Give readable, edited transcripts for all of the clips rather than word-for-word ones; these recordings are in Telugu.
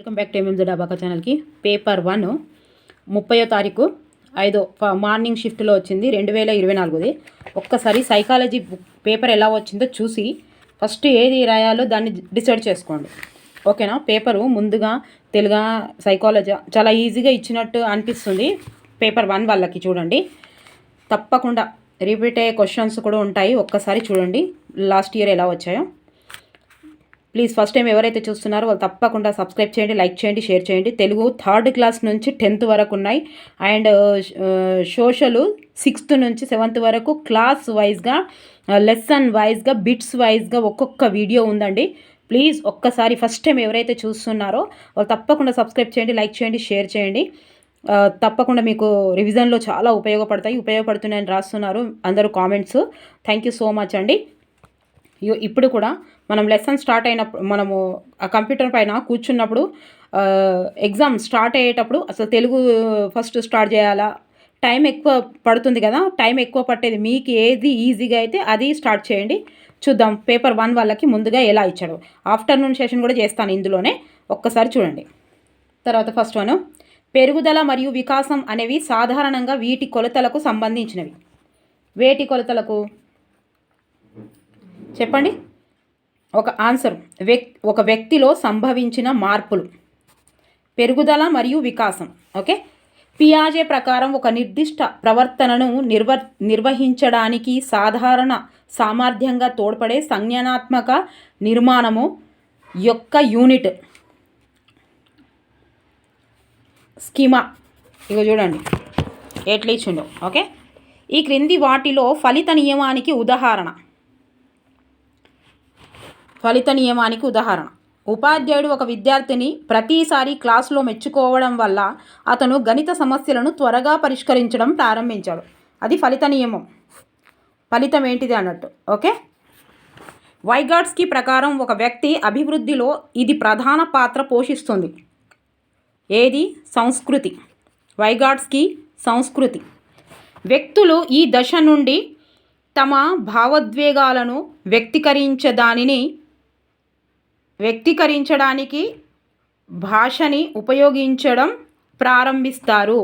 వెల్కమ్ బ్యాక్ టు ఎంఎంజెడ్ అబాకా ఛానల్కి. పేపర్ 1 30వ తారీఖు 5 మార్నింగ్ షిఫ్ట్లో వచ్చింది 2024ది. ఒక్కసారి సైకాలజీ పేపర్ ఎలా వచ్చిందో చూసి ఫస్ట్ ఏది రాయాలో దాన్ని డిసైడ్ చేసుకోండి, ఓకేనా. పేపరు ముందుగా తెలుగు సైకాలజీ చాలా ఈజీగా ఇచ్చినట్టు అనిపిస్తుంది. పేపర్ 1 వాళ్ళకి చూడండి, తప్పకుండా రిపీట్ అయ్యే క్వశ్చన్స్ కూడా ఉంటాయి. ఒక్కసారి చూడండి లాస్ట్ ఇయర్ ఎలా వచ్చాయో. ప్లీజ్ ఫస్ట్ టైం ఎవరైతే చూస్తున్నారో వాళ్ళు తప్పకుండా సబ్స్క్రైబ్ చేయండి, లైక్ చేయండి, షేర్ చేయండి. తెలుగు 3rd క్లాస్ నుంచి 10th వరకు ఉన్నాయి. అండ్ సోషల్ 6th నుంచి 7th వరకు క్లాస్ వైజ్గా, లెసన్ వైజ్గా, బిట్స్ వైజ్గా ఒక్కొక్క వీడియో ఉందండి. ప్లీజ్ ఒక్కసారి ఫస్ట్ టైం ఎవరైతే చూస్తున్నారో వాళ్ళు తప్పకుండా సబ్స్క్రైబ్ చేయండి, లైక్ చేయండి, షేర్ చేయండి. తప్పకుండా మీకు రివిజన్లో చాలా ఉపయోగపడుతున్నాయని రాస్తున్నారు అందరూ comments. Thank you so much అండి. ఇప్పుడు కూడా మనం లెసన్ స్టార్ట్ అయినప్పుడు, మనము ఆ కంప్యూటర్ పైన కూర్చున్నప్పుడు, ఎగ్జామ్ స్టార్ట్ అయ్యేటప్పుడు అసలు తెలుగు ఫస్ట్ స్టార్ట్ చేయాలా, టైం ఎక్కువ పడుతుంది కదా, టైం ఎక్కువ పట్టేది మీకు ఏది ఈజీగా అయితే అది స్టార్ట్ చేయండి. చూద్దాం పేపర్ 1 వాళ్ళకి ముందుగా ఎలా ఇచ్చాడు. ఆఫ్టర్నూన్ సెషన్ కూడా చేస్తాను ఇందులోనే, ఒక్కసారి చూడండి. తర్వాత ఫస్ట్ 1, పెరుగుదల మరియు వికాసం అనేవి సాధారణంగా వీటి కొలతలకు సంబంధించినవి. వేటి కొలతలకు చెప్పండి. ఒక ఆన్సర్, ఒక వ్యక్తిలో సంభవించిన మార్పులు, పెరుగుదల మరియు వికాసం. ఓకే. పియాజే ప్రకారం ఒక నిర్దిష్ట ప్రవర్తనను నిర్వహించడానికి సాధారణ సామర్థ్యంగా తోడ్పడే సంజ్ఞానాత్మక నిర్మాణము యొక్క యూనిట్ స్కీమా. ఇక చూడండి ఎట్లా ఇచ్చిండో. ఓకే. ఈ క్రింది వాటిలో ఫలిత నియమానికి ఉదాహరణ. ఉపాధ్యాయుడు ఒక విద్యార్థిని ప్రతిసారి క్లాసులో మెచ్చుకోవడం వల్ల అతను గణిత సమస్యలను త్వరగా పరిష్కరించడం ప్రారంభించాడు. అది ఫలిత నియమం. ఫలితం ఏంటిది అన్నట్టు. ఓకే. వైగాట్స్కీ ప్రకారం ఒక వ్యక్తి అభివృద్ధిలో ఇది ప్రధాన పాత్ర పోషిస్తుంది. ఏది? సంస్కృతి. వైగాట్స్కీ సంస్కృతి. వ్యక్తులు ఈ దశ నుండి తమ భావోద్వేగాలను వ్యక్తీకరించడానికి భాషని ఉపయోగించడం ప్రారంభిస్తారు.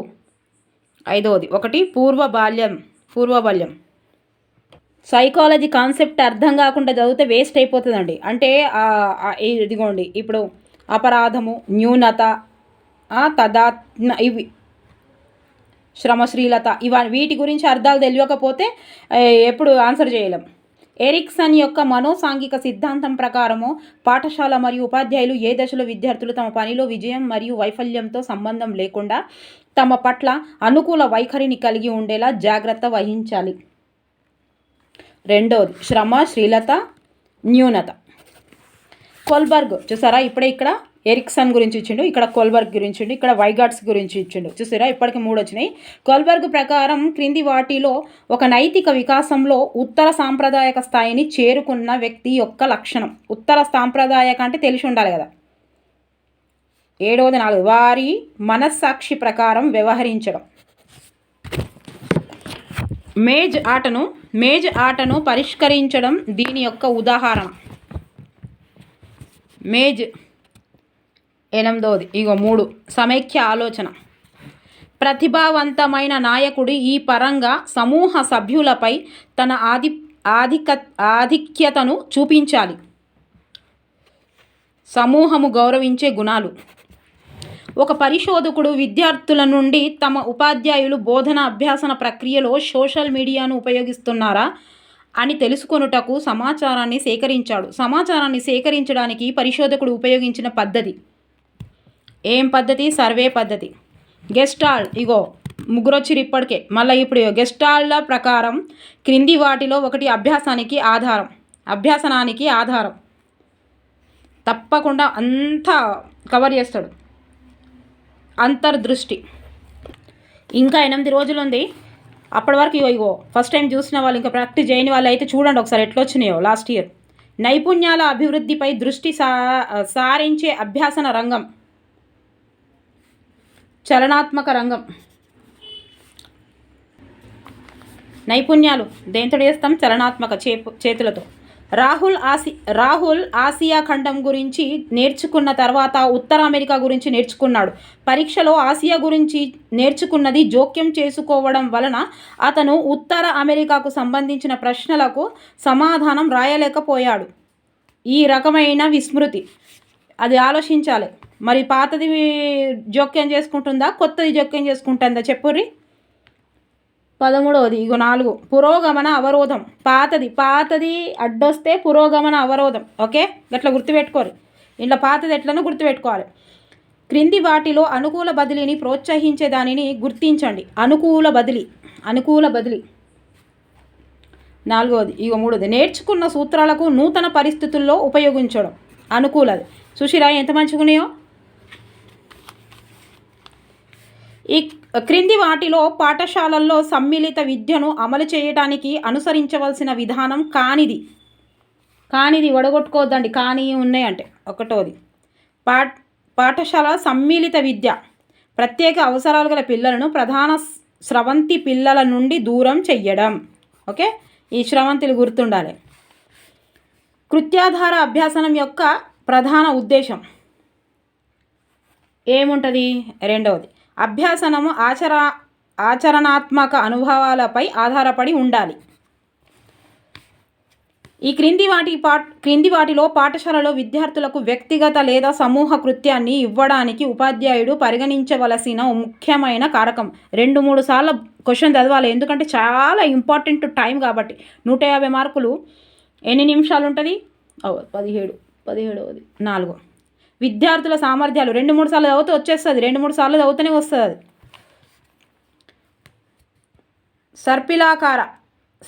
5వది 1 పూర్వబాల్యం. సైకాలజీ కాన్సెప్ట్ అర్థం కాకుండా చదివితే వేస్ట్ అయిపోతుందండి. అంటే ఇదిగోండి ఇప్పుడు అపరాధము, న్యూనత, ఇవి శ్రమశీలత, వీటి గురించి అర్థాలు తెలియకపోతే ఎప్పుడు ఆన్సర్ చేయలేం. ఎరిక్సన్ యొక్క మనోసాంఘిక సిద్ధాంతం ప్రకారము పాఠశాల మరియు ఉపాధ్యాయులు ఏ దశలో విద్యార్థులు తమ పనిలో విజయం మరియు వైఫల్యంతో సంబంధం లేకుండా తమ పట్ల అనుకూల వైఖరిని కలిగి ఉండేలా జాగ్రత్త వహించాలి. 2వది శ్రమశీలత, న్యూనత. కోల్బర్గ్ చూసారా, ఇప్పుడే ఇక్కడ ఎరిక్సన్ గురించి ఇచ్చిండు, ఇక్కడ కోల్బర్గ్ గురించి ఇచ్చిండు, ఇక్కడ వైగాట్స్ గురించి ఇచ్చిండు. చూసారా, ఇప్పటికి 3 వచ్చినాయి. కోల్బర్గ్ ప్రకారం క్రింది వాటిలో ఒక నైతిక వికాసంలో ఉత్తర సాంప్రదాయక స్థాయిని చేరుకున్న వ్యక్తి యొక్క లక్షణం. ఉత్తర సాంప్రదాయక అంటే తెలిసి ఉండాలి కదా. 7వది 4 వారి మనస్సాక్షి ప్రకారం వ్యవహరించడం. మేజ్ ఆటను పరిష్కరించడం దీని యొక్క ఉదాహరణ. మేజ్. 8వది 3 సమైక్య ఆలోచన. ప్రతిభావంతమైన నాయకుడు ఈ పరంగా సమూహ సభ్యులపై తన ఆధిక్యతను చూపించాలి. సమూహము గౌరవించే గుణాలు. ఒక పరిశోధకుడు విద్యార్థుల నుండి తమ ఉపాధ్యాయులు బోధన అభ్యాసన ప్రక్రియలో సోషల్ మీడియాను ఉపయోగిస్తున్నారా అని తెలుసుకొనుటకు సమాచారాన్ని సేకరించాడు. సమాచారాన్ని సేకరించడానికి పరిశోధకుడు ఉపయోగించిన పద్ధతి ఏం పద్ధతి? సర్వే పద్ధతి. గెస్టాల్ట్. 3 వచ్చిరు ఇప్పటికే. మళ్ళీ ఇప్పుడు గెస్టాల్ట్ల ప్రకారం క్రింది వాటిలో ఒకటి అభ్యాసనానికి ఆధారం. తప్పకుండా అంతా కవర్ చేస్తాడు. అంతర్దృష్టి. ఇంకా 8 రోజులు ఉంది. అప్పటి వరకు ఫస్ట్ టైం చూసిన వాళ్ళు, ఇంకా ప్రాక్టీస్ చేయని వాళ్ళు అయితే చూడండి ఒకసారి ఎట్లా వచ్చినాయో లాస్ట్ ఇయర్. నైపుణ్యాల అభివృద్ధిపై దృష్టి సారించే అభ్యాసన రంగం. చలనాత్మక రంగం. నైపుణ్యాలు దేంతో చేస్తాం? చలనాత్మక, చేతులతో. రాహుల్ ఆసియా ఖండం గురించి నేర్చుకున్న తర్వాత ఉత్తర అమెరికా గురించి నేర్చుకున్నాడు. పరీక్షలో ఆసియా గురించి నేర్చుకున్నది జోక్యం చేసుకోవడం వలన అతను ఉత్తర అమెరికాకు సంబంధించిన ప్రశ్నలకు సమాధానం రాయలేకపోయాడు. ఈ రకమైన విస్మృతి, అది ఆలోచించాలి. మరి పాతది జోక్యం చేసుకుంటుందా, కొత్తది జోక్యం చేసుకుంటుందా చెప్పుర్రి. 13వది 4 పురోగమన అవరోధం. పాతది అడ్డొస్తే పురోగమన అవరోధం. ఓకే, గట్లా గుర్తుపెట్టుకోరు. ఇంట్లో పాతది ఎట్లనో గుర్తుపెట్టుకోవాలి. క్రింది వాటిలో అనుకూల బదిలీని ప్రోత్సహించే దానిని గుర్తించండి. అనుకూల బదిలీ. 4వది 3వది నేర్చుకున్న సూత్రాలకు నూతన పరిస్థితుల్లో ఉపయోగించడం. అనుకూలది. సుశీరా ఎంత మంచిగా ఉన్నాయో. ఈ క్రింది వాటిలో పాఠశాలల్లో సమ్మిళిత విద్యను అమలు చేయడానికి అనుసరించవలసిన విధానం కానిది వడగొట్టుకోవద్దండి. కానీ ఉన్నాయంటే. 1వది పాఠశాల సమ్మిళిత విద్య ప్రత్యేక అవసరాలు గల పిల్లలను ప్రధాన స్రవంతి పిల్లల నుండి దూరం చెయ్యడం. ఓకే, ఈ స్రవంతులు గుర్తుండాలి. కృత్యాధార అభ్యాసనం యొక్క ప్రధాన ఉద్దేశం ఏముంటుంది? 2వది అభ్యాసనము ఆచరణాత్మక అనుభవాలపై ఆధారపడి ఉండాలి. ఈ క్రింది వాటిలో పాఠశాలలో విద్యార్థులకు వ్యక్తిగత లేదా సమూహ కృత్యాన్ని ఇవ్వడానికి ఉపాధ్యాయుడు పరిగణించవలసిన ముఖ్యమైన కారకం. 2-3 సార్లు క్వశ్చన్ చదవాలి, ఎందుకంటే చాలా ఇంపార్టెంట్ టైం కాబట్టి. 150 మార్కులు. ఎన్ని నిమిషాలు ఉంటుంది? 17వది 4 విద్యార్థుల సామర్థ్యాలు. 2-3 సార్లు చదివితే వచ్చేస్తుంది. 2-3 సార్లు చదివితేనే వస్తుంది అది.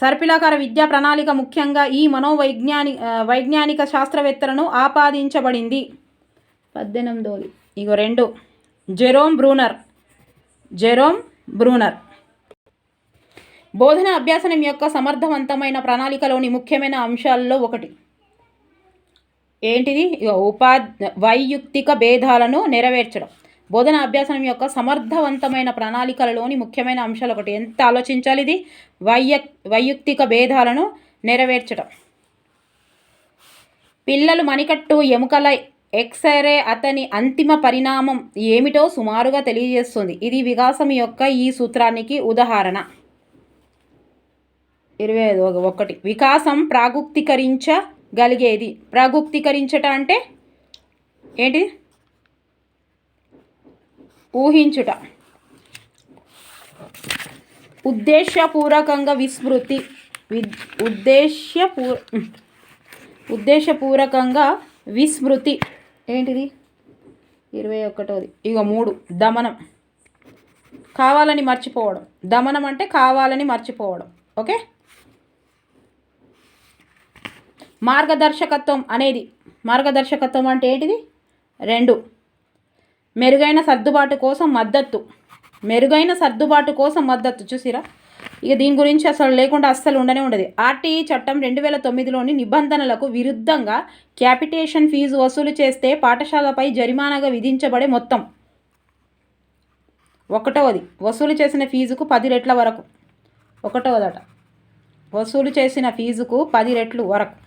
సర్పిలాకార విద్యా ప్రణాళిక ముఖ్యంగా ఈ వైజ్ఞానిక శాస్త్రవేత్తలను ఆపాదించబడింది. 18వది 2 జెరోమ్ బ్రూనర్. బోధన అభ్యాసనం యొక్క సమర్థవంతమైన ప్రణాళికలోని ముఖ్యమైన అంశాల్లో ఒకటి ఏంటిది? వైయుక్తిక భేదాలను నెరవేర్చడం. బోధన అభ్యాసనం యొక్క సమర్థవంతమైన ప్రణాళికలలోని ముఖ్యమైన అంశాలు ఒకటి. ఎంత ఆలోచించాలి ఇది? వైయుక్తిక భేదాలను నెరవేర్చడం. పిల్లలు మణికట్టు ఎముకల ఎక్స్రే అతని అంతిమ పరిణామం ఏమిటో సుమారుగా తెలియజేస్తుంది. ఇది వికాసం యొక్క ఈ సూత్రానికి ఉదాహరణ. 25 వికాసం ప్రాగుక్తీకరించగలిగేది. ప్రాగుక్తీకరించట అంటే ఏంటి? ఊహించుట. ఉద్దేశపూర్వకంగా విస్మృతి ఏంటిది? 21వది 3 దమనం. కావాలని మర్చిపోవడం. దమనం అంటే కావాలని మర్చిపోవడం. ఓకే, మార్గదర్శకత్వం అంటే ఏంటిది? 2 మెరుగైన సర్దుబాటు కోసం మద్దతు. చూసిరా, ఇక దీని గురించి అసలు లేకుండా అస్సలు ఉండదు. ఆర్టీఈ చట్టం 2009లోని నిబంధనలకు విరుద్ధంగా క్యాపిటేషన్ ఫీజు వసూలు చేస్తే పాఠశాలపై జరిమానాగా విధించబడే మొత్తం. 1వది వసూలు చేసిన ఫీజుకు 10 రెట్ల వరకు. 1వదట వసూలు చేసిన ఫీజుకు 10 రెట్లు వరకు.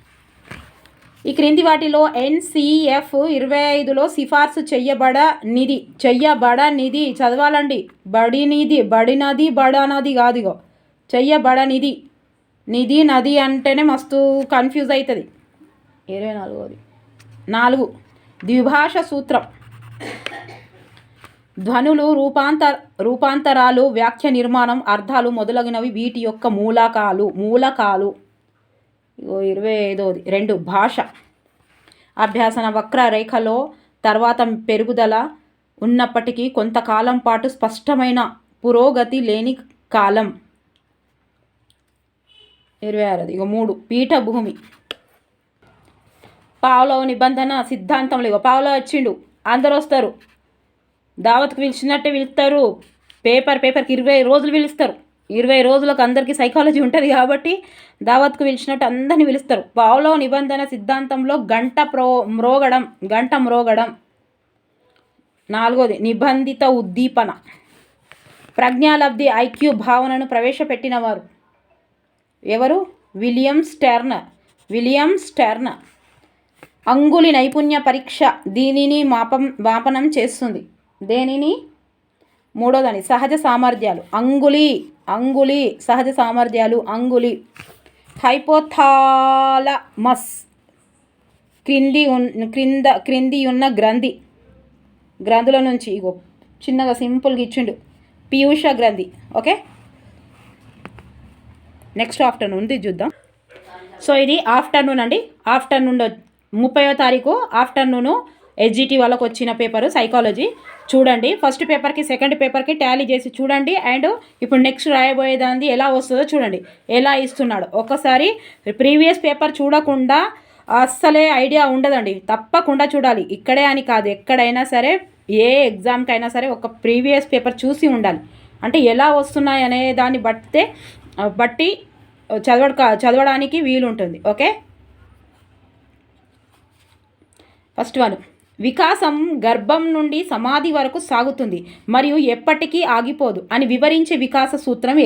ఈ క్రింది వాటిలో NCF 25లో సిఫార్సు చెయ్యబడనిది చదవాలండి. బడినది కాదుగో, చెయ్యబడనిది. నది అంటేనే మస్తు కన్ఫ్యూజ్ అవుతుంది. 24వది 4 ద్విభాష సూత్రం. ధ్వనులు, రూపాంతరాలు, వాక్య నిర్మాణం, అర్థాలు మొదలగునవి వీటి యొక్క మూలకాలు. 25వది 2 భాష. అభ్యాసన వక్రరేఖలో తర్వాత పెరుగుదల ఉన్నప్పటికీ కొంతకాలం పాటు స్పష్టమైన పురోగతి లేని కాలం. 26వది 3 పీఠభూమి. పావ్లోవ్ నిబంధన సిద్ధాంతంలో పావ్లోవ్ వచ్చిండు, అందరు వస్తారు, దావత్కు పిలిచినట్టే పిలుస్తారు. పేపర్కి 20 రోజులు పిలుస్తారు. 20 రోజులకు అందరికీ సైకాలజీ ఉంటుంది కాబట్టి దావత్కు పిలిచినట్టు అందరినీ పిలుస్తారు. పావ్లోవ్ నిబంధన సిద్ధాంతంలో గంట మ్రోగడం. 4వది నిబంధిత ఉద్దీపన. ప్రజ్ఞాలబ్ధి IQ భావనను ప్రవేశపెట్టినవారు ఎవరు? William Sterner. William Stern. అంగుళి నైపుణ్య పరీక్ష దీనిని మాపనం చేస్తుంది. దేనిని? మూడోదాని సహజ సామర్థ్యాలు. అంగుళి సహజ సామర్థ్యాలు. అంగుళి. హైపోథాలమస్ క్రింది ఉన్న గ్రంథుల నుంచి ఇగో చిన్నగా సింపుల్గా ఇచ్చిండు. పీయూష గ్రంథి. ఓకే, నెక్స్ట్ ఆఫ్టర్నూన్ చూద్దాం. సో ఇది ఆఫ్టర్నూన్ అండి. ఆఫ్టర్నూన్ 30వ తారీఖు ఆఫ్టర్నూను ఎస్జిటి వాళ్ళకు వచ్చిన పేపరు సైకాలజీ. చూడండి, ఫస్ట్ పేపర్కి సెకండ్ పేపర్కి టాలీ చేసి చూడండి. అండ్ ఇప్పుడు నెక్స్ట్ రాయబోయేదాన్ని ఎలా వస్తుందో చూడండి, ఎలా ఇస్తున్నాడు. ఒకసారి ప్రీవియస్ పేపర్ చూడకుండా అస్సలే ఐడియా ఉండదండి. తప్పకుండా చూడాలి. ఇక్కడే అని కాదు, ఎక్కడైనా సరే ఏ ఎగ్జామ్కైనా సరే ఒక ప్రీవియస్ పేపర్ చూసి ఉండాలి. అంటే ఎలా వస్తున్నాయి అనే దాన్ని బట్టి చదవడానికి వీలుంటుంది. ఓకే, ఫస్ట్ వన్, వికాసం గర్భం నుండి సమాధి వరకు సాగుతుంది మరియు ఎప్పటికీ ఆగిపోదు అని వివరించే వికాస సూత్రం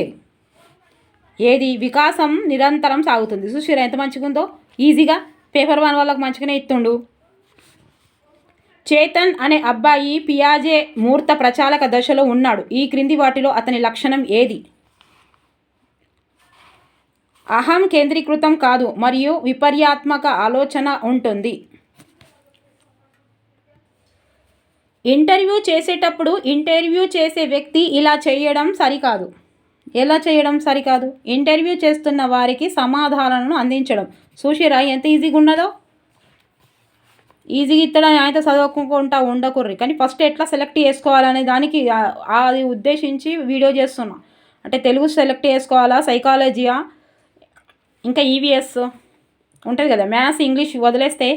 ఏది? వికాసం నిరంతరం సాగుతుంది. చూసిరా ఎంత మంచిగా ఉందో, ఈజీగా. పేపర్ 1 వాళ్ళకు మంచిగానే ఇస్తుండు. చేతన్ అనే అబ్బాయి పియాజే మూర్త ప్రచాలక దశలో ఉన్నాడు. ఈ క్రింది వాటిలో అతని లక్షణం ఏది? అహం కేంద్రీకృతం కాదు మరియు విపర్యాత్మక ఆలోచన ఉంటుంది. ఇంటర్వ్యూ చేసేటప్పుడు ఇంటర్వ్యూ చేసే వ్యక్తి ఇలా చేయడం సరికాదు. ఎలా చేయడం సరికాదు? ఇంటర్వ్యూ చేస్తున్న వారికి సమాధానాలను అందించడం. చూసిరా ఎంత ఈజీగా ఉన్నదో. ఈజీగా ఇత్తడని ఆయన చదువుకుంటా ఉండకుర్రి, కానీ ఫస్ట్ ఎట్లా సెలెక్ట్ చేసుకోవాలనే దానికి అది ఉద్దేశించి వీడియో చేస్తున్నా. అంటే తెలుగు సెలెక్ట్ చేసుకోవాలా, సైకాలజీయా, ఇంకా ఈవీఎస్ ఉంటుంది కదా, మ్యాథ్స్ ఇంగ్లీష్ వదిలేస్తే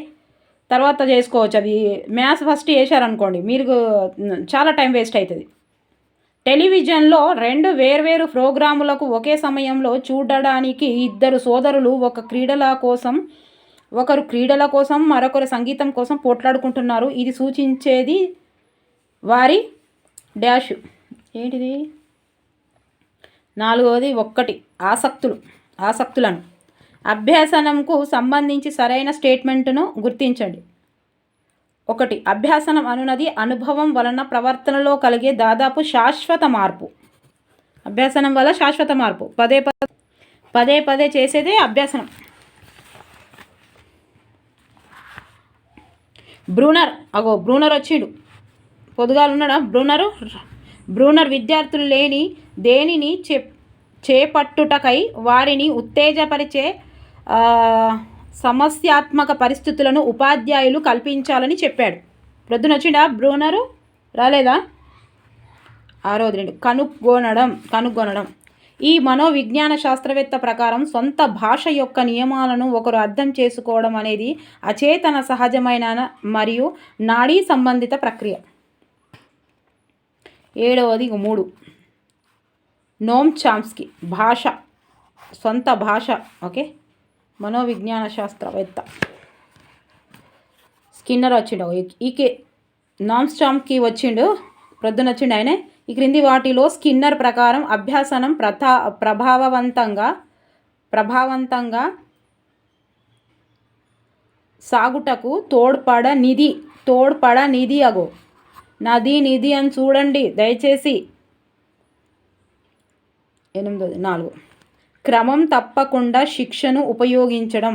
తర్వాత చేసుకోవచ్చు. అవి మ్యాథ్స్ ఫస్ట్ చేశారనుకోండి మీరు చాలా టైం వేస్ట్ అవుతుంది. టెలివిజన్లో 2 వేర్వేరు ప్రోగ్రాములకు ఒకే సమయంలో చూడడానికి ఇద్దరు సోదరులు ఒకరు క్రీడల కోసం మరొకరు సంగీతం కోసం పోట్లాడుకుంటున్నారు. ఇది సూచించేది వారి డాష్ ఏంటిది? 4వది 1 ఆసక్తులను. అభ్యాసనంకు సంబంధించి సరైన స్టేట్మెంట్ను గుర్తించండి. 1. అభ్యాసనం అనున్నది అనుభవం వలన ప్రవర్తనలో కలిగే దాదాపు శాశ్వత మార్పు. అభ్యాసనం వల్ల శాశ్వత మార్పు. పదే పదే చేసేదే అభ్యాసనం. బ్రూనర్ వచ్చిండు. పొద్దుగాలు ఉన్నాడా బ్రూనర్ విద్యార్థులు లేని దేనిని చేపట్టుటకై వారిని ఉత్తేజపరిచే సమస్యాత్మక పరిస్థితులను ఉపాధ్యాయులు కల్పించాలని చెప్పాడు. ప్రొద్దున వచ్చిండా బ్రూనరు? రాలేదా? 6. కనుగొనడం. ఈ మనోవిజ్ఞాన శాస్త్రవేత్త ప్రకారం సొంత భాష యొక్క నియమాలను ఒకరు అర్థం చేసుకోవడం అనేది అచేతన సహజమైన మరియు నాడీ సంబంధిత ప్రక్రియ. 7వది 3. నోమ్ చామ్స్కీ సొంత భాష. ఓకే, మనోవిజ్ఞాన శాస్త్రవేత్త. స్కిన్నర్ వచ్చిండు. నోమ్ చామ్స్కీ వచ్చిండు, ప్రొద్దున వచ్చిండు ఆయన. ఈ క్రింది వాటిలో స్కిన్నర్ ప్రకారం అభ్యాసనం ప్రభావవంతంగా సాగుటకు తోడ్పడనిది అగో నిధి అని చూడండి దయచేసి. 4. క్రమం తప్పకుండా శిక్షను ఉపయోగించడం.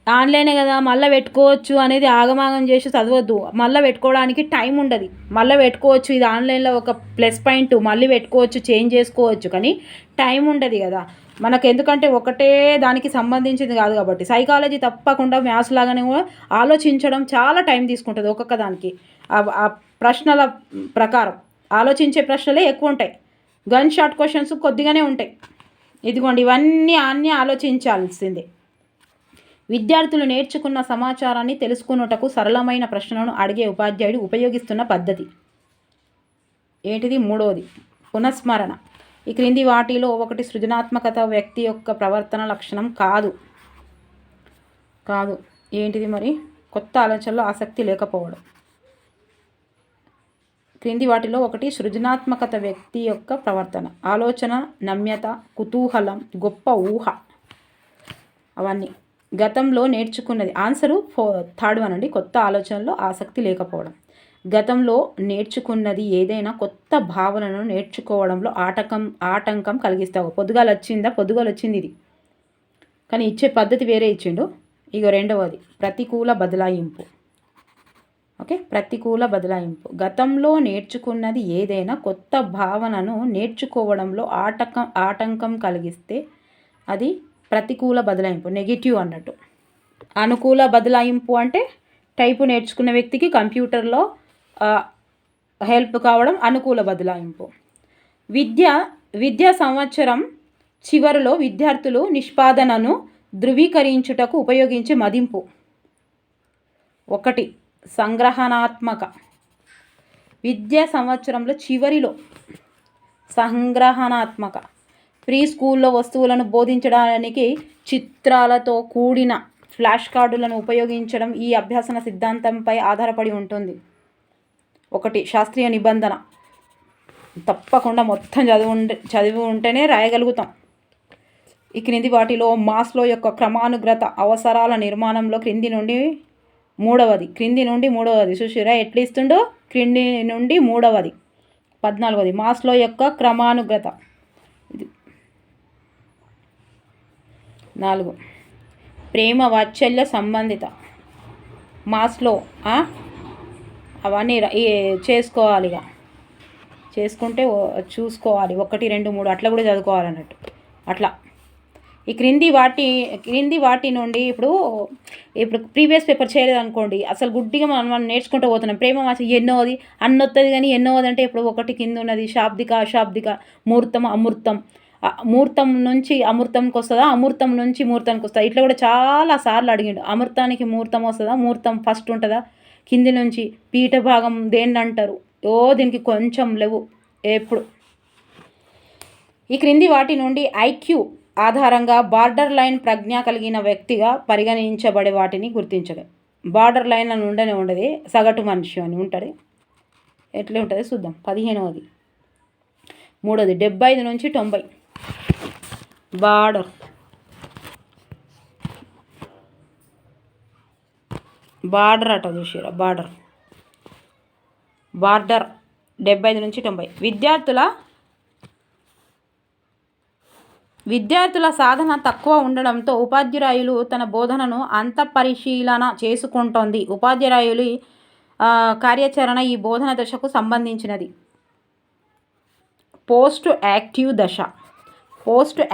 ఆన్లైనే కదా మళ్ళీ పెట్టుకోవచ్చు అనేది ఆగమాగం చేసి చదవద్దు. మళ్ళీ పెట్టుకోవడానికి టైం ఉండదు. మళ్ళీ పెట్టుకోవచ్చు, ఇది ఆన్లైన్లో ఒక ప్లస్ పాయింట్. మళ్ళీ పెట్టుకోవచ్చు, చేంజ్ చేసుకోవచ్చు, కానీ టైం ఉండదు కదా మనకు. ఎందుకంటే ఒకటే దానికి సంబంధించింది కాదు కాబట్టి. సైకాలజీ తప్పకుండా మ్యాథ్స్ లాగానే ఆలోచించడం చాలా టైం తీసుకుంటుంది. ఒక్కొక్క దానికి ఆ ప్రశ్నల ప్రకారం ఆలోచించే ప్రశ్నలే ఎక్కువ ఉంటాయి. గన్ షాట్ క్వశ్చన్స్ కొద్దిగానే ఉంటాయి. ఇదిగోండి, ఇవన్నీ ఆలోచించాల్సిందే. విద్యార్థులు నేర్చుకున్న సమాచారాన్ని తెలుసుకున్నటకు సరళమైన ప్రశ్నలను అడిగే ఉపాధ్యాయుడు ఉపయోగిస్తున్న పద్ధతి ఏంటిది? 3వది పునఃస్మరణ. ఈ క్రింది వాటిలో 1 సృజనాత్మకత వ్యక్తి యొక్క ప్రవర్తన లక్షణం కాదు. ఏంటిది మరి? కొత్త ఆలోచనలో ఆసక్తి లేకపోవడం. క్రింది వాటిలో 1 సృజనాత్మకత వ్యక్తి యొక్క ప్రవర్తన: ఆలోచన, నమ్యత, కుతూహలం, గొప్ప ఊహ. అవన్నీ గతంలో నేర్చుకున్నది. ఆన్సరు థర్డ్ వన్ అండి. కొత్త ఆలోచనలో ఆసక్తి లేకపోవడం. గతంలో నేర్చుకున్నది ఏదైనా కొత్త భావనను నేర్చుకోవడంలో ఆటంకం కలిగిస్తావు. పొద్దుగాలు వచ్చింది ఇది, కానీ ఇచ్చే పద్ధతి వేరే ఇచ్చిండు. ఇక రెండవది ప్రతికూల బదలాయింపు. ఓకే, ప్రతికూల బదలాయింపు. గతంలో నేర్చుకున్నది ఏదైనా కొత్త భావనను నేర్చుకోవడంలో ఆటంకం కలిగిస్తే అది ప్రతికూల బదలాయింపు, నెగిటివ్ అన్నట్టు. అనుకూల బదలాయింపు అంటే టైపు నేర్చుకున్న వ్యక్తికి కంప్యూటర్లో హెల్ప్ కావడం అనుకూల బదలాయింపు. విద్యా సంవత్సరం చివరిలో విద్యార్థులు నిష్పాదనను ధృవీకరించుటకు ఉపయోగించే మదింపు. 1 సంగ్రహణాత్మక. విద్యా సంవత్సరంలో చివరిలో సంగ్రహణాత్మక. ప్రీ స్కూల్లో వస్తువులను బోధించడానికి చిత్రాలతో కూడిన ఫ్లాష్ కార్డులను ఉపయోగించడం ఈ అభ్యాసన సిద్ధాంతంపై ఆధారపడి ఉంటుంది. 1 శాస్త్రీయ నిబంధన. తప్పకుండా మొత్తం చదివి ఉంటేనే రాయగలుగుతాం. ఈ క్రింది వాటిలో మాస్లో యొక్క క్రమానుగత అవసరాల నిర్మాణంలో క్రింది నుండి మూడవది చూసిరా ఎట్లా ఇస్తుండో, క్రింది నుండి మూడవది 14వది మాస్లో యొక్క క్రమానుగత. 4 ప్రేమ వాత్సల్య సంబంధిత. మాస్లో అవన్నీ చేసుకోవాలి, చేసుకుంటే చూసుకోవాలి. 1, 2, 3 అట్లా కూడా చదువుకోవాలన్నట్టు. అట్లా ఈ క్రింది వాటి నుండి ఇప్పుడు ప్రీవియస్ పేపర్ చేయలేదు అనుకోండి, అసలు గుడ్డిగా మనం నేర్చుకుంటూ పోతున్నాం. ప్రేమ వాత్సల్యం ఎన్నోది అన్నొత్తది, కానీ ఎన్నోది అంటే ఇప్పుడు 1 కింద ఉన్నది శాబ్దిక అశాబ్దిక, మూర్తం అమూర్తం, మూర్తం నుంచి అమూర్తంకి వస్తుందా, అమూర్తం నుంచి మూర్తానికి వస్తుందా, ఇట్లా కూడా చాలా సార్లు అడిగిండు. అమృతానికి మూర్తం వస్తుందా, మూర్తం ఫస్ట్ ఉంటుందా, కింది నుంచి పీఠ భాగం దేన్ని అంటారు, దీనికి కొంచెం లేవు ఎప్పుడు. ఈ క్రింది వాటి నుండి ఐక్యూ ఆధారంగా బార్డర్ లైన్ ప్రజ్ఞ కలిగిన వ్యక్తిగా పరిగణించబడే వాటిని గుర్తించడం. బార్డర్ లైన్ అని ఉండదు, సగటు మనిషి అని ఉంటుంది. ఎట్లా ఉంటుంది చూద్దాం. 15వది. 3వది 75 నుంచి 90. బార్డర్ అట చూసిరా, బార్డర్ 75 నుంచి 90. విద్యార్థుల సాధన తక్కువ ఉండడంతో ఉపాధ్యాయులు తన బోధనను అంతఃపరిశీలన చేసుకుంటోంది. ఉపాధ్యాయులు కార్యాచరణ ఈ బోధన దశకు సంబంధించినది. పోస్ట్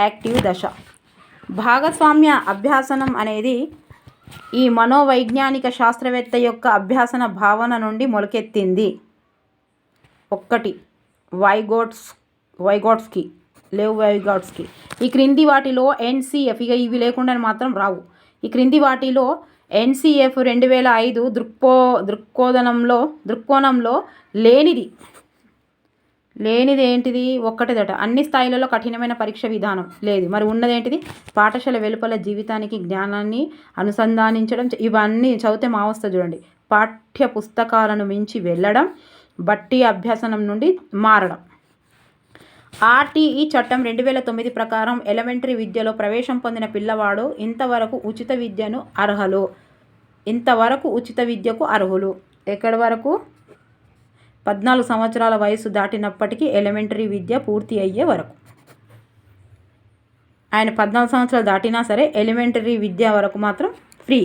యాక్టివ్ దశ. భాగస్వామ్య అభ్యాసనం అనేది ఈ మనోవైజ్ఞానిక శాస్త్రవేత్త యొక్క అభ్యాసన భావన నుండి మొలకెత్తింది. 1 వైగోట్స్కీ. ఈ క్రింది వాటిలో ఎన్సిఎఫ్, ఇక ఇవి లేకుండా మాత్రం రావు. ఈ క్రింది వాటిలో ఎన్సిఎఫ్ 2005 దృక్కోణంలో లేనిది ఏంటిది? 1 అన్ని స్థాయిలలో కఠినమైన పరీక్ష విధానం లేదు. మరి ఉన్నదేంటిది? పాఠశాల వెలుపల జీవితానికి జ్ఞానాన్ని అనుసంధానించడం. ఇవన్నీ చదివితే మా వస్తుంది చూడండి. పాఠ్య పుస్తకాలను మించి వెళ్ళడం, బట్టి అభ్యాసనం నుండి మారడం. ఆర్టీఈ చట్టం 2009 ప్రకారం ఎలిమెంటరీ విద్యలో ప్రవేశం పొందిన పిల్లవాడు ఇంతవరకు ఉచిత విద్యకు అర్హులు. ఎక్కడి వరకు? 14 సంవత్సరాల వయసు దాటినప్పటికీ ఎలిమెంటరీ విద్య పూర్తి అయ్యే వరకు. ఆయన 14 సంవత్సరాలు దాటినా సరే ఎలిమెంటరీ విద్య వరకు మాత్రం ఫ్రీ.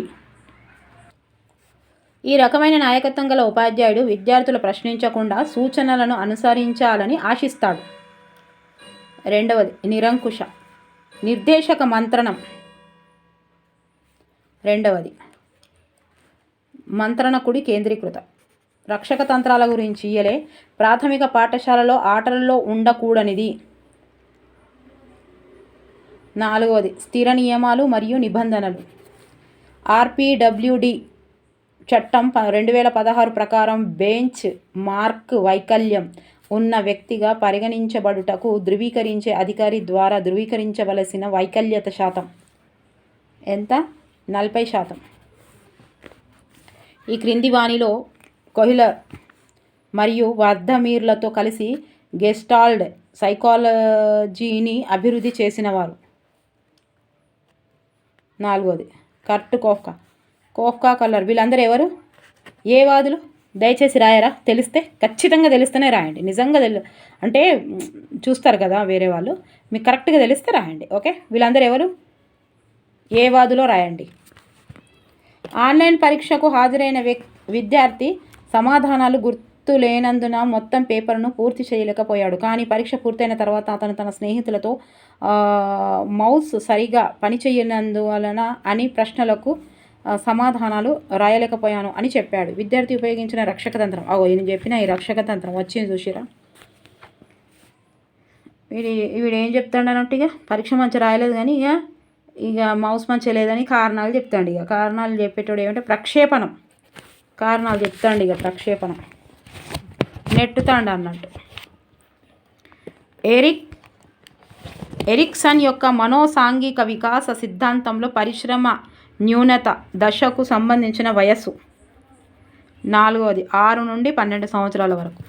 ఈ రకమైన నాయకత్వం గల ఉపాధ్యాయుడు విద్యార్థులు ప్రశ్నించకుండా సూచనలను అనుసరించాలని ఆశిస్తాడు. 2వది నిరంకుశ. నిర్దేశక మంత్రణం. 2వది మంత్రణకుడి కేంద్రీకృత. రక్షక తంత్రాల గురించి ఇయలే. ప్రాథమిక పాఠశాలలో ఆటలలో ఉండకూడనిది. 4వది స్థిర నియమాలు మరియు నిబంధనలు. ఆర్పిడబ్ల్యూడి చట్టం 2016 ప్రకారం బెంచ్ మార్క్ వైకల్యం ఉన్న వ్యక్తిగా పరిగణించబడుటకు ధృవీకరించే అధికారి ద్వారా ధృవీకరించవలసిన వైకల్యత శాతం ఎంత? 40%. ఈ క్రింది వానిలో కొహ్లర్ మరియు వర్ధమీర్లతో కలిసి గెస్టాల్ట్ సైకాలజీని అభివృద్ధి చేసినవారు. 4వది కరెక్ట్ కోఫ్కా కలర్. వీళ్ళందరూ ఎవరు? ఏ వాదులు? దయచేసి రాయరా? తెలిస్తే ఖచ్చితంగా తెలిస్తేనే రాయండి. నిజంగా అంటే చూస్తారు కదా వేరే వాళ్ళు, మీకు కరెక్ట్గా తెలిస్తే రాయండి. ఓకే, వీళ్ళందరూ ఎవరు? ఏ వాదులో రాయండి. ఆన్లైన్ పరీక్షకు హాజరైన విద్యార్థి సమాధానాలు గుర్తు లేనందున మొత్తం పేపర్ను పూర్తి చేయలేకపోయాడు. కానీ పరీక్ష పూర్తయిన తర్వాత అతను తన స్నేహితులతో మౌస్ సరిగా పనిచేయనందువలన అని ప్రశ్నలకు సమాధానాలు రాయలేకపోయాను అని చెప్పాడు. విద్యార్థి ఉపయోగించిన రక్షక తంత్రం. నేను చెప్పిన ఈ రక్షక తంత్రం వచ్చింది చూసిరా. వీడు ఏం చెప్తాడనంటే ఇక పరీక్ష మంచిగా రాయలేదు కానీ ఇక మౌస్ మంచిగా లేదని కారణాలు చెప్తాడు. ఇక కారణాలు చెప్పేటోడు ఏమంటే ప్రక్షేపణం. కారణాలు చెప్తాడు. ఇక ప్రక్షేపణం నెట్టుతాడు అన్నట్టు. ఎరిక్సన్ యొక్క మనోసాంఘిక వికాస సిద్ధాంతంలో పరిశ్రమ న్యూనత దశకు సంబంధించిన వయస్సు 4వది 6 నుండి 12 సంవత్సరాల వరకు.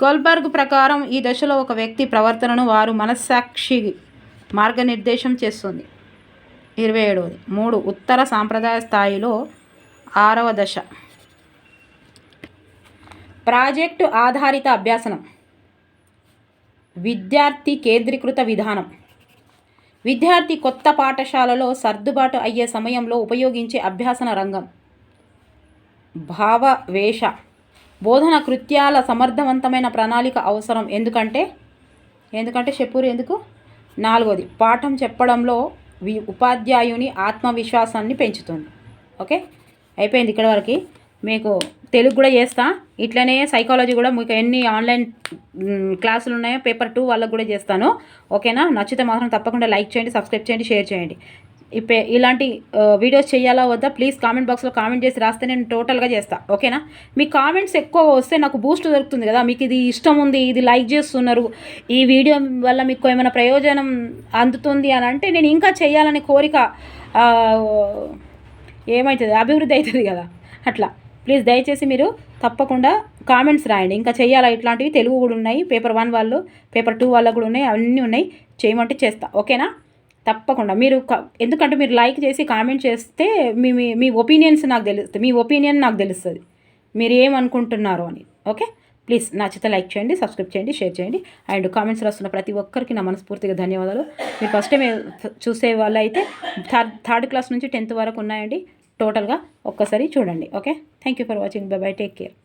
కోల్బర్గ్ ప్రకారం ఈ దశలో ఒక వ్యక్తి ప్రవర్తనను వారు మనస్సాక్షి మార్గనిర్దేశం చేస్తుంది. 27వది 3 ఉత్తర సాంప్రదాయ స్థాయిలో 6వ దశ. ప్రాజెక్టు ఆధారిత అభ్యాసనం. విద్యార్థి కేంద్రీకృత విధానం. విద్యార్థి కొత్త పాఠశాలలో సర్దుబాటు అయ్యే సమయంలో ఉపయోగించే అభ్యాసన రంగం. భావవేశ. బోధన కృత్యాల సమర్థవంతమైన ప్రణాళిక అవసరం. ఎందుకంటే చెప్పురు ఎందుకు? 4వది పాఠం చెప్పడంలో ఉపాధ్యాయుని ఆత్మవిశ్వాసాన్ని పెంచుతుంది. ఓకే, అయిపోయింది ఇక్కడ వరకు. మీకు తెలుగు కూడా చేస్తా, ఇట్లనే సైకాలజీ కూడా మీకు ఎన్ని ఆన్లైన్ క్లాసులు ఉన్నాయో పేపర్ 2 వాళ్ళకు కూడా చేస్తాను. ఓకేనా? నచ్చితే మాత్రం తప్పకుండా లైక్ చేయండి, సబ్స్క్రైబ్ చేయండి, షేర్ చేయండి. ఇలాంటి వీడియోస్ చేయాలా వద్దా ప్లీజ్ కామెంట్ బాక్స్లో కామెంట్ చేసి రాస్తే నేను టోటల్గా చేస్తాను. ఓకేనా? మీ కామెంట్స్ ఎక్కువ వస్తే నాకు బూస్ట్ దొరుకుతుంది కదా. మీకు ఇది ఇష్టం ఉంది, ఇది లైక్ చేస్తున్నారు, ఈ వీడియో వల్ల మీకు ఏమైనా ప్రయోజనం అందుతుంది అని అంటే నేను ఇంకా చేయాలనే కోరిక ఏమవుతుంది, అభివృద్ధి అవుతుంది కదా. అట్లా ప్లీజ్ దయచేసి మీరు తప్పకుండా కామెంట్స్ రాయండి. ఇంకా చేయాలా ఇట్లాంటివి. తెలుగు కూడా ఉన్నాయి, పేపర్ 1 వాళ్ళు, పేపర్ 2 వాళ్ళకు కూడా ఉన్నాయి, అన్నీ ఉన్నాయి. చేయమంటే చేస్తా. ఓకేనా? తప్పకుండా మీరు ఎందుకంటే మీరు లైక్ చేసి కామెంట్ చేస్తే మీ ఒపీనియన్స్ నాకు తెలుస్తుంది, మీ ఒపీనియన్ నాకు తెలుస్తుంది మీరు ఏమనుకుంటున్నారు అని. ఓకే, ప్లీజ్ నచ్చితే లైక్ చేయండి, సబ్స్క్రైబ్ చేయండి, షేర్ చేయండి. అండ్ కామెంట్స్ రాస్తున్న ప్రతి ఒక్కరికి నా మనస్ఫూర్తిగా ధన్యవాదాలు. మీరు ఫస్ట్ టైం చూసే వాళ్ళు అయితే థర్డ్ క్లాస్ నుంచి 10th వరకు ఉన్నాయండి టోటల్గా. ఒక్కసారి చూడండి. Okay, thank you for watching. By by, take care.